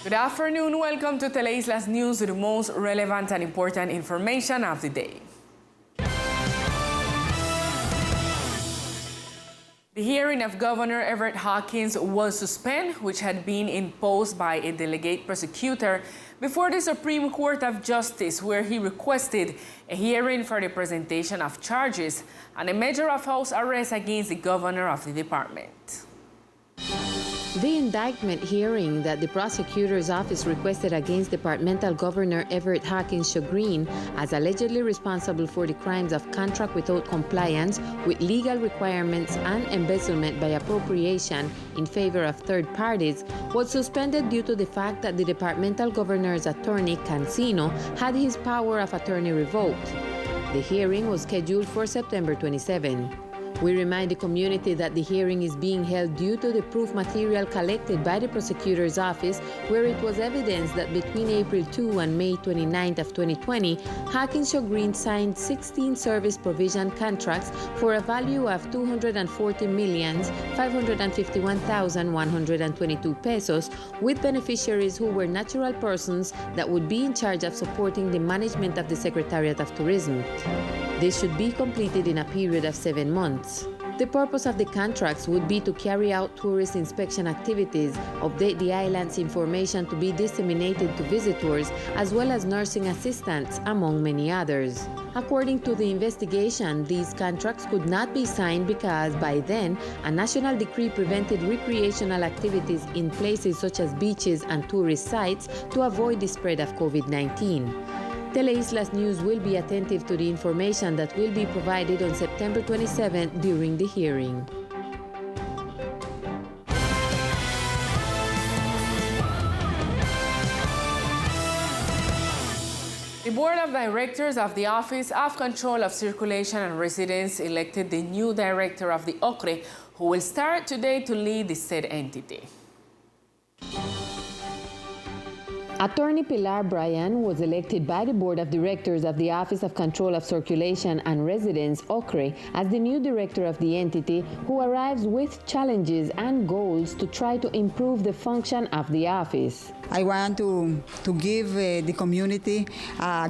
Good afternoon. Welcome to Teleislas News with the most relevant and important information of the day. The hearing of Governor Everett Hawkins was suspended, which had been imposed by a delegate prosecutor before the Supreme Court of Justice, where he requested a hearing for the presentation of charges and a measure of house arrest against the governor of the department. The indictment hearing that the prosecutor's office requested against Departmental Governor Everett Hawkins Shogreen as allegedly responsible for the crimes of contract without compliance with legal requirements and embezzlement by appropriation in favor of third parties was suspended due to the fact that the departmental governor's attorney, Cancino, had his power of attorney revoked. The hearing was scheduled for September 27. We remind the community that the hearing is being held due to the proof material collected by the prosecutor's office, where it was evidenced that between April 2 and May 29th of 2020, Hawkins Shogreen signed 16 service provision contracts for a value of 240,551,122 pesos with beneficiaries who were natural persons that would be in charge of supporting the management of the Secretariat of Tourism. This should be completed in a period of 7 months. The purpose of the contracts would be to carry out tourist inspection activities, update the island's information to be disseminated to visitors, as well as nursing assistants, among many others. According to the investigation, these contracts could not be signed because by then, a national decree prevented recreational activities in places such as beaches and tourist sites to avoid the spread of COVID-19. Teleislas News will be attentive to the information that will be provided on September 27th during the hearing. The Board of Directors of the Office of Control of Circulation and Residence elected the new director of the OCRE, who will start today to lead the said entity. Attorney Pilar Bryan was elected by the Board of Directors of the Office of Control of Circulation and Residence, OCRE, as the new director of the entity, who arrives with challenges and goals to try to improve the function of the office. I want to give the community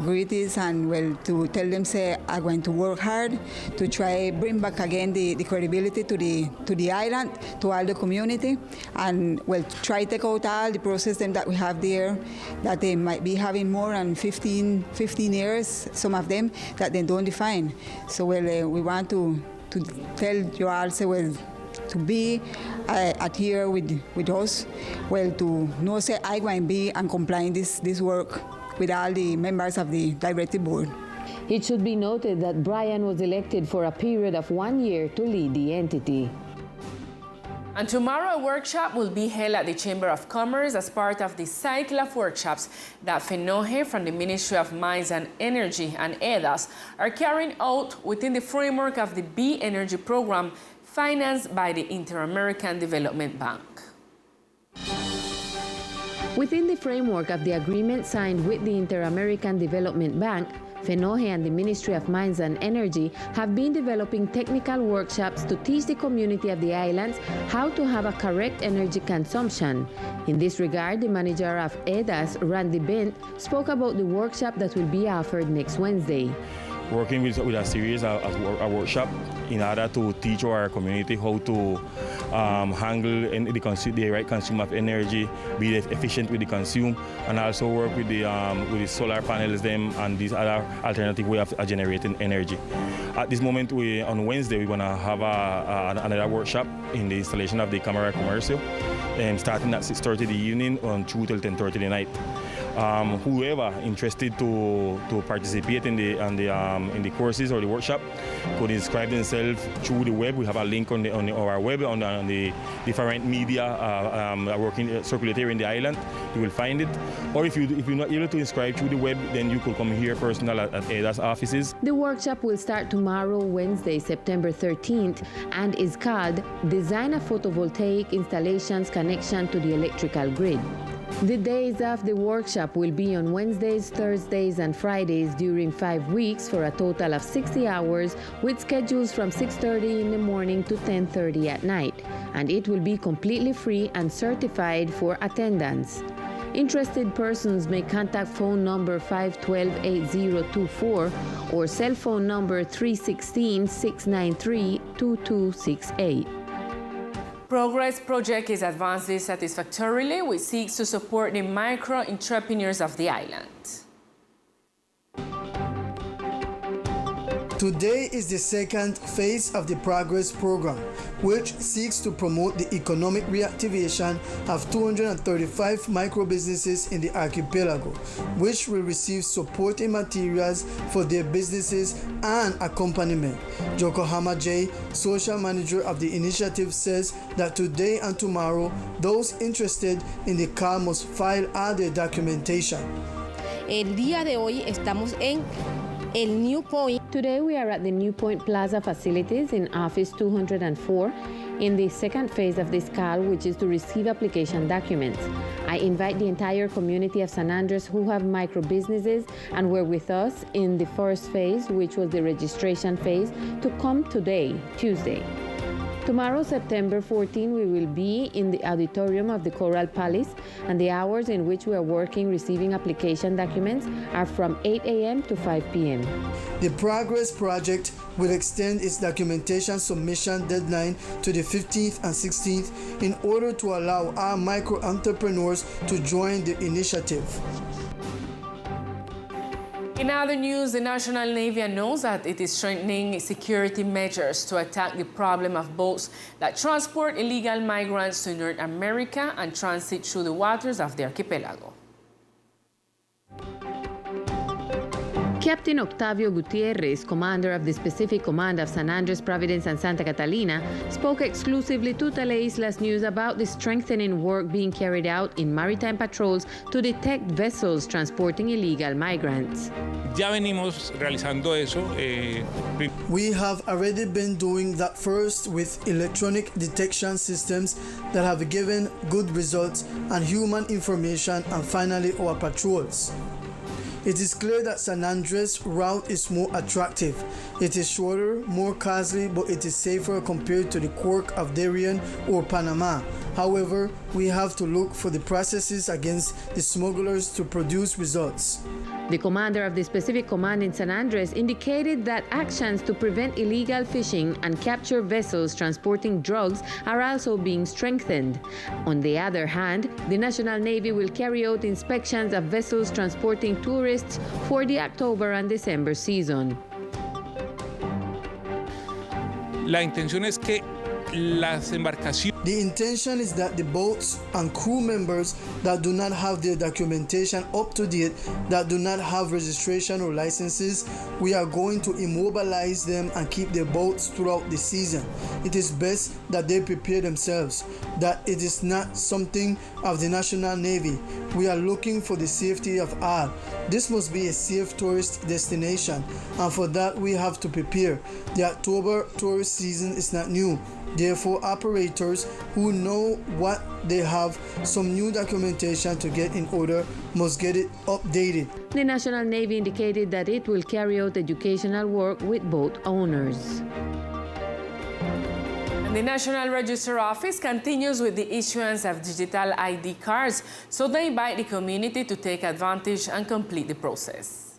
greetings and to tell them say I'm going to work hard to try bring back again the credibility to the island, to all the community, and try to take out all the process that we have there that they might be having more than 15 years, some of them that they don't define. So we want to tell you also to be here with us, to know say I going to be and complying this work with all the members of the directive board. It should be noted that Bryan was elected for a period of 1 year to lead the entity. And tomorrow, a workshop will be held at the Chamber of Commerce as part of the cycle of workshops that FENOGE from the Ministry of Mines and Energy and EDAS are carrying out within the framework of the B Energy program financed by the Inter-American Development Bank. Within the framework of the agreement signed with the Inter-American Development Bank, FENOGE and the Ministry of Mines and Energy have been developing technical workshops to teach the community of the islands how to have a correct energy consumption. In this regard, the manager of EDAS, Randy Bent, spoke about the workshop that will be offered next Wednesday. Working with a series of a workshop in order to teach our community how to handle the right consume of energy, be efficient with the consume, and also work with the solar panels and these other alternative way of generating energy. At this moment, on Wednesday, we're going to have another workshop in the installation of the Camera Comercio, starting at 6:30 in the evening on through till 10:30 at night. Whoever interested to participate in the courses or the workshop could inscribe themselves through the web. We have a link on our web on the different media circulated in the island. You will find it. Or if you're not able to inscribe through the web, then you could come here personal at EDA's offices. The workshop will start tomorrow, Wednesday, September 13th, and is called Design a Photovoltaic Installations Connection to the Electrical Grid. The days of the workshop will be on Wednesdays, Thursdays, and Fridays during 5 weeks for a total of 60 hours with schedules from 6:30 in the morning to 10:30 at night, and it will be completely free and certified for attendance. Interested persons may contact phone number 512-8024 or cell phone number 316-693-2268. Progress project is advancing satisfactorily, which seeks to support the micro-entrepreneurs of the island. Today is the second phase of the Progress program, which seeks to promote the economic reactivation of 235 micro-businesses in the archipelago, which will receive supporting materials for their businesses and accompaniment. Yokohama J., social manager of the initiative, says that today and tomorrow, those interested in the call must file all their documentation. El día de hoy estamos en el New Point. Today we are at the New Point Plaza facilities in Office 204 in the second phase of this call, which is to receive application documents. I invite the entire community of San Andres who have micro businesses and were with us in the first phase, which was the registration phase, to come today, Tuesday. Tomorrow, September 14, we will be in the auditorium of the Coral Palace, and the hours in which we are working receiving application documents are from 8 a.m. to 5 p.m. The Progress project will extend its documentation submission deadline to the 15th and 16th in order to allow our micro-entrepreneurs to join the initiative. In other news, the National Navy announced that it is strengthening security measures to attack the problem of boats that transport illegal migrants to North America and transit through the waters of the archipelago. Captain Octavio Gutierrez, commander of the Specific Command of San Andres, Providence, and Santa Catalina, spoke exclusively to Teleislas News about the strengthening work being carried out in maritime patrols to detect vessels transporting illegal migrants. Ya venimos realizando eso. We have already been doing that first with electronic detection systems that have given good results and human information, and finally our patrols. It is clear that San Andres route is more attractive. It is shorter, more costly, but it is safer compared to the Cork of Darien or Panama. However, we have to look for the processes against the smugglers to produce results. The commander of the Specific Command in San Andres indicated that actions to prevent illegal fishing and capture vessels transporting drugs are also being strengthened. On the other hand, the National Navy will carry out inspections of vessels transporting tourists for the October and December season. La intención es que las embarcaciones. The intention is that the boats and crew members that do not have their documentation up to date, that do not have registration or licenses, we are going to immobilize them and keep their boats throughout the season. It is best that they prepare themselves, that it is not something of the National Navy. We are looking for the safety of all. This must be a safe tourist destination, and for that we have to prepare. The October tourist season is not new. Therefore, operators who know what they have some new documentation to get in order must get it updated. The National Navy indicated that it will carry out educational work with boat owners. And the National Register Office continues with the issuance of digital ID cards, so they invite the community to take advantage and complete the process.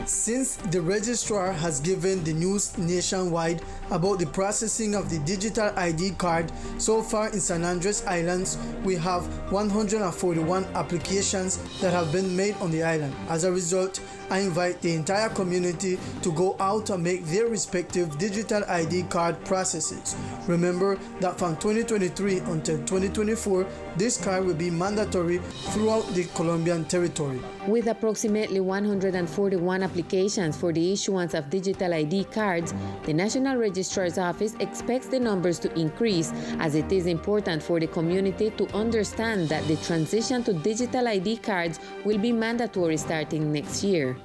Since the registrar has given the news nationwide about the processing of the digital ID card, so far in San Andres Islands, we have 141 applications that have been made on the island. As a result, I invite the entire community to go out and make their respective digital ID card processes. Remember that from 2023 until 2024, this card will be mandatory throughout the Colombian territory. With approximately 141 applications for the issuance of digital ID cards, the National Registrar's Office expects the numbers to increase, as it is important for the community to understand that the transition to digital ID cards will be mandatory starting next year.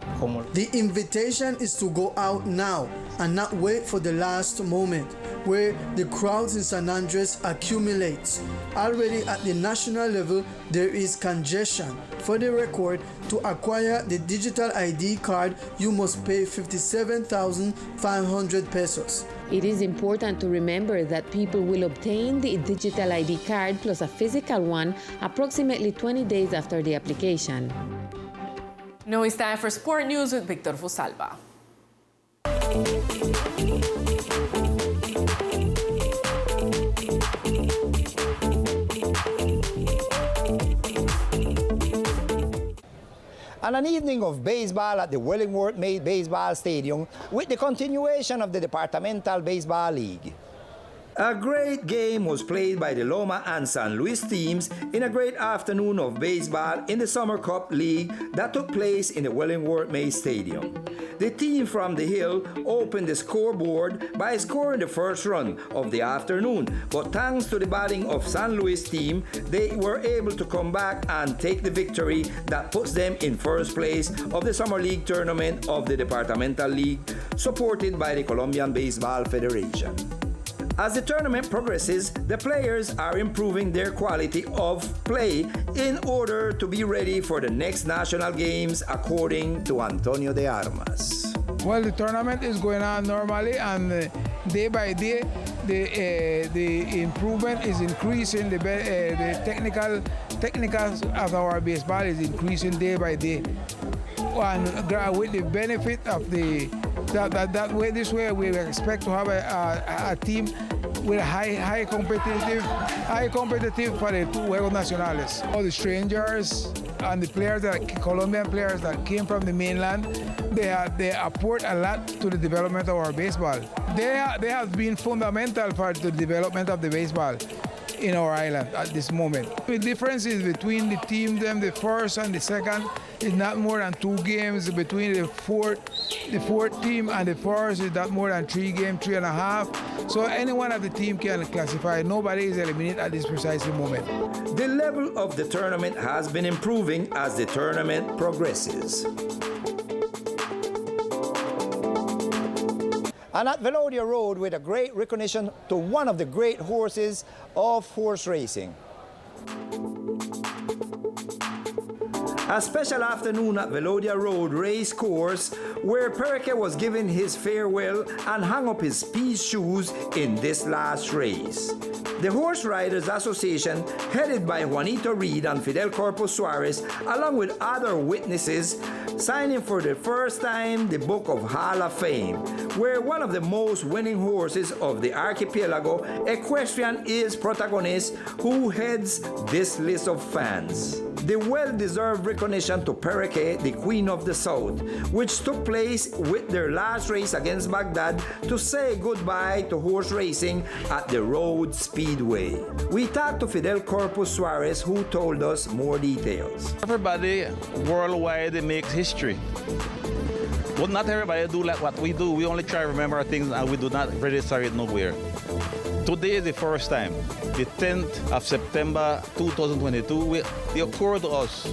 The invitation is to go out now and not wait for the last moment, where the crowds in San Andres accumulates. Already at the national level, there is congestion. For the record, to acquire the digital ID card, you must pay 57,500 pesos. It is important to remember that people will obtain the digital ID card plus a physical one approximately 20 days after the application. Now it's time for Sport News with Victor Fusalva. And an evening of baseball at the Wellingworth Baseball Stadium with the continuation of the Departmental Baseball League. A great game was played by the Loma and San Luis teams in a great afternoon of baseball in the Summer Cup League that took place in the Wellingworth May Stadium. The team from the Hill opened the scoreboard by scoring the first run of the afternoon, but thanks to the batting of San Luis team, they were able to come back and take the victory that puts them in first place of the Summer League tournament of the Departmental League, supported by the Colombian Baseball Federation. As the tournament progresses, the players are improving their quality of play in order to be ready for the next national games, according to Antonio de Armas. Well, the tournament is going on normally, and day by day, the improvement is increasing. The technicals of our baseball is increasing day by day, and with the benefit of that way, this way we expect to have a team with high competitive for the two Juegos Nacionales. All the strangers and the players, Colombian players that came from the mainland, they apport a lot to the development of our baseball. They have been fundamental for the development of the baseball in our island at this moment. The differences between the team, the first and the second, is not more than 2 games. Between the fourth team and the first is not more than 3 games, 3.5. So anyone of the team can classify. Nobody is eliminated at this precise moment. The level of the tournament has been improving as the tournament progresses. And at Velodia Road, with a great recognition to one of the great horses of horse racing. A special afternoon at Velodia Road Race Course, where Pereke was given his farewell and hung up his speed shoes in this last race. The Horse Riders Association, headed by Juanito Reed and Fidel Corpus Suarez, along with other witnesses, signing for the first time the Book of Hall of Fame, where one of the most winning horses of the archipelago, Equestrian, is protagonist, who heads this list of fans. The well-deserved recognition to Pereke, the Queen of the South, which took place with their last race against Baghdad to say goodbye to horse racing at the Road Speedway. We talked to Fidel Corpus Suarez, who told us more details. Everybody worldwide makes history. But not everybody do like what we do. We only try to remember things and we do not register it nowhere. Today is the first time, the 10th of September 2022, it occurred to us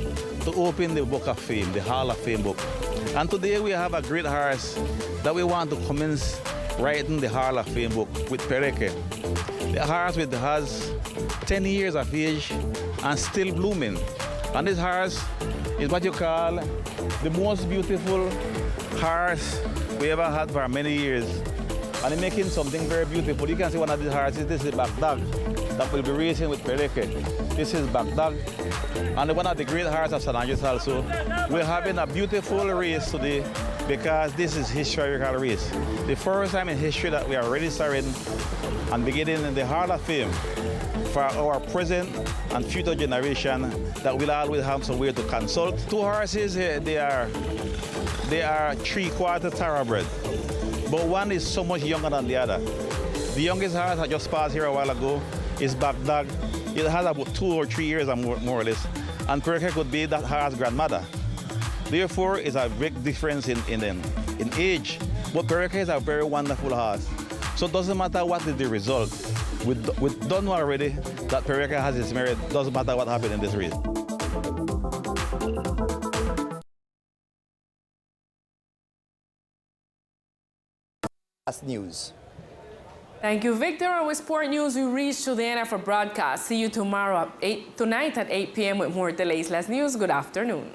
to open the Book of Fame, the Hall of Fame book. And today we have a great horse that we want to commence writing the Hall of Fame book with Pereke. The horse has 10 years of age and still blooming. And this horse is what you call the most beautiful horse we ever had for many years. And it's making something very beautiful. You can see one of these horses. This is Baghdad that will be racing with Pereke. This is Baghdad. And one of the great horses of San Andres also. We're having a beautiful race today because this is historical race. The first time in history that we are registering and beginning in the Hall of Fame for our present and future generation that will always have somewhere to consult. 2 horses, they are 3/4 thoroughbred. But one is so much younger than the other. The youngest horse I just passed here a while ago is Baghdad. It has about 2 or 3 years more or less. And Pereke could be that horse's grandmother. Therefore, it's a big difference in age. But Pereke is a very wonderful horse. So it doesn't matter what is the result. We don't know already that Pereke has his merit. Doesn't matter what happened in this race. News. Thank you, Victor. With Sport News, we reach to the end of our broadcast. See you tonight at 8 p.m. with more Teleislas News. Good afternoon.